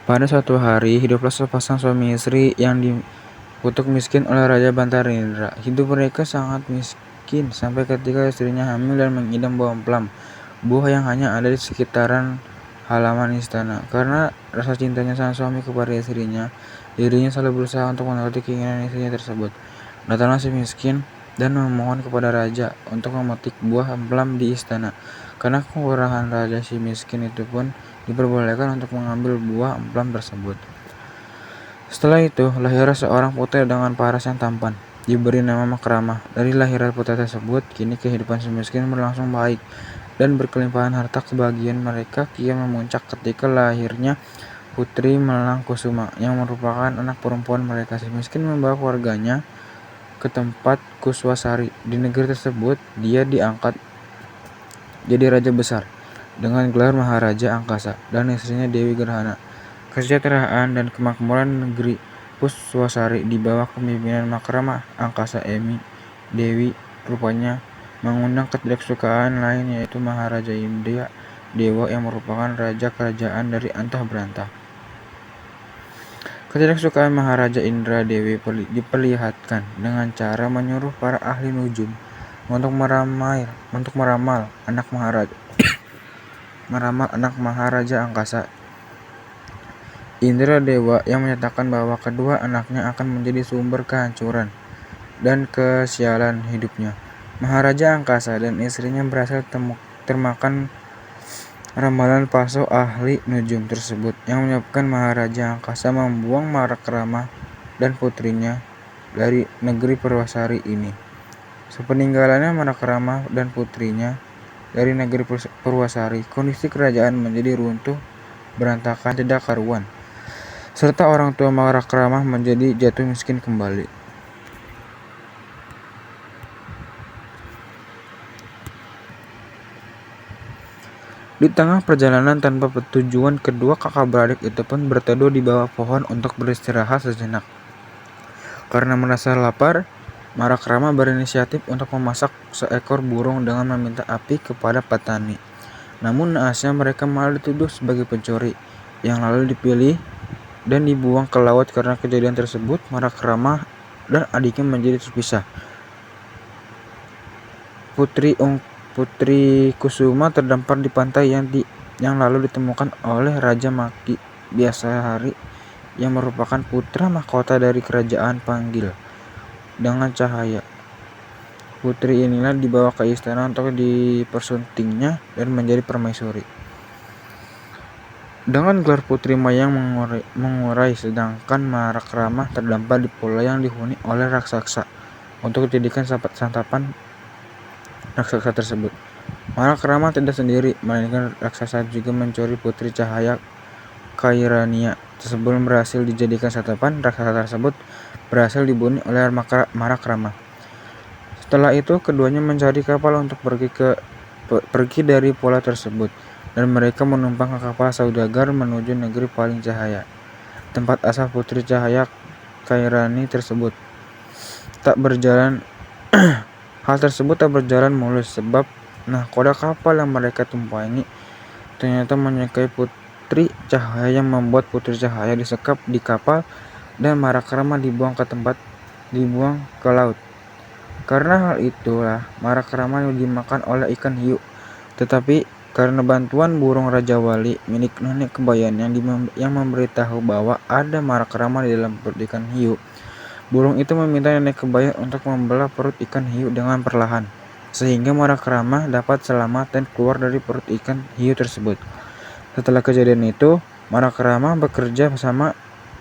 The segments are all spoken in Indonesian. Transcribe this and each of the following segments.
Pada suatu hari, hiduplah sepasang suami istri yang dikutuk miskin oleh Raja Bantarendra. Hidup mereka sangat miskin sampai ketika istrinya hamil dan mengidam buah amplam, buah yang hanya ada di sekitaran halaman istana. Karena rasa cintanya sang suami kepada istrinya, dirinya selalu berusaha untuk menuruti keinginan istrinya tersebut. Datanglah si miskin dan memohon kepada raja untuk memetik buah amplam di istana. Karena kekurangan raja, si miskin itu pun diperbolehkan untuk mengambil buah amplam tersebut. Setelah itu, lahirlah seorang putri dengan paras yang tampan, diberi nama Makramah. Dari lahiran putri tersebut, kini kehidupan si miskin berlangsung baik dan berkelimpahan harta kebahagiaan mereka kian memuncak ketika lahirnya Putri Malang Kusuma, yang merupakan anak perempuan mereka. Si miskin membawa keluarganya ke tempat Kuswasari. Di negeri tersebut, dia diangkat jadi raja besar dengan gelar Maharaja Angkasa, dan istrinya Dewi Gerhana. Kesejahteraan dan kemakmuran negeri Kuswasari di bawah kepemimpinan Makramah Angkasa Emi Dewi rupanya mengundang ketidaksukaan lain, yaitu Maharaja Indra Dewa yang merupakan raja kerajaan dari Antah Berantah. Ketidaksukaan Maharaja Indra Dewi diperlihatkan dengan cara menyuruh para ahli nujum untuk meramal anak Maharaja Angkasa Indra Dewa, yang menyatakan bahwa kedua anaknya akan menjadi sumber kehancuran dan kesialan hidupnya. Maharaja Angkasa dan istrinya berhasil termakan ramalan palsu ahli nujum tersebut, yang menyebabkan Maharaja Angkasa membuang Marakrama dan putrinya dari negeri Purwasari ini. Sepeninggalannya Marakrama dan putrinya dari negeri Purwasari, kondisi kerajaan menjadi runtuh berantakan tidak karuan, serta orang tua Marakrama menjadi jatuh miskin kembali. Di tengah perjalanan tanpa tujuan, kedua kakak beradik itu pun berteduh di bawah pohon untuk beristirahat sejenak. Karena merasa lapar, Marakrama berinisiatif untuk memasak seekor burung dengan meminta api kepada petani. Namun naasnya mereka malah dituduh sebagai pencuri, yang lalu dipilih dan dibuang ke laut. Karena kejadian tersebut, Marakrama dan adiknya menjadi terpisah. Putri Kusuma terdampar di pantai yang lalu ditemukan oleh Raja Maki Biasahari, yang merupakan putra mahkota dari kerajaan Panggil dengan Cahaya. Putri inilah dibawa ke istana untuk dipersuntingnya dan menjadi permaisuri dengan gelar Putri Mayang Mengurai, sedangkan Marakrama terdampar di pulau yang dihuni oleh raksasa untuk dijadikan santapan raksasa tersebut. Marakrama tidak sendiri, melainkan raksasa juga mencuri Putri Cahaya Kairania. Sebelum berhasil dijadikan santapan, raksasa tersebut berhasil dibunuh oleh Marakrama. Setelah itu, keduanya mencari kapal untuk pergi dari pulau tersebut, dan mereka menumpang ke kapal saudagar menuju negeri Paling Cahaya, tempat asal Putri Cahaya Kairani tersebut. Hal tersebut tak berjalan mulus, sebab nahkoda kapal yang mereka tumpangi ternyata menyukai Putri Cahaya, yang membuat Putri Cahaya disekap di kapal dan Marakrama dibuang ke laut. Karena hal itulah Marakrama dimakan oleh ikan hiu. Tetapi karena bantuan burung Raja Wali milik nenek Kebayan yang memberitahu bahwa ada Marakrama di dalam perut ikan hiu, burung itu meminta nenek Kebayan untuk membelah perut ikan hiu dengan perlahan, sehingga Marakrama dapat selamat dan keluar dari perut ikan hiu tersebut. Setelah kejadian itu, Marakrama bekerja bersama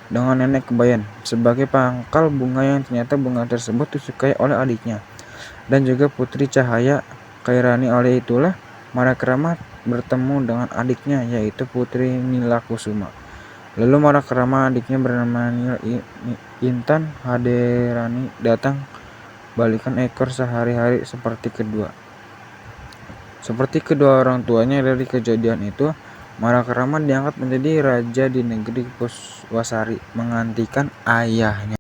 dengan nenek Kebayan sebagai pangkal bunga, yang ternyata bunga tersebut disukai oleh adiknya dan juga Putri Cahaya Kairani. Oleh itulah Marakrama bertemu dengan adiknya, yaitu Putri Nila Kusuma. Lalu Marakrama adiknya bernama Intan Haderani datang balikan ekor sehari-hari seperti kedua orang tuanya. Dari kejadian itu, Marakrama diangkat menjadi raja di negeri Kuswasari, menggantikan ayahnya.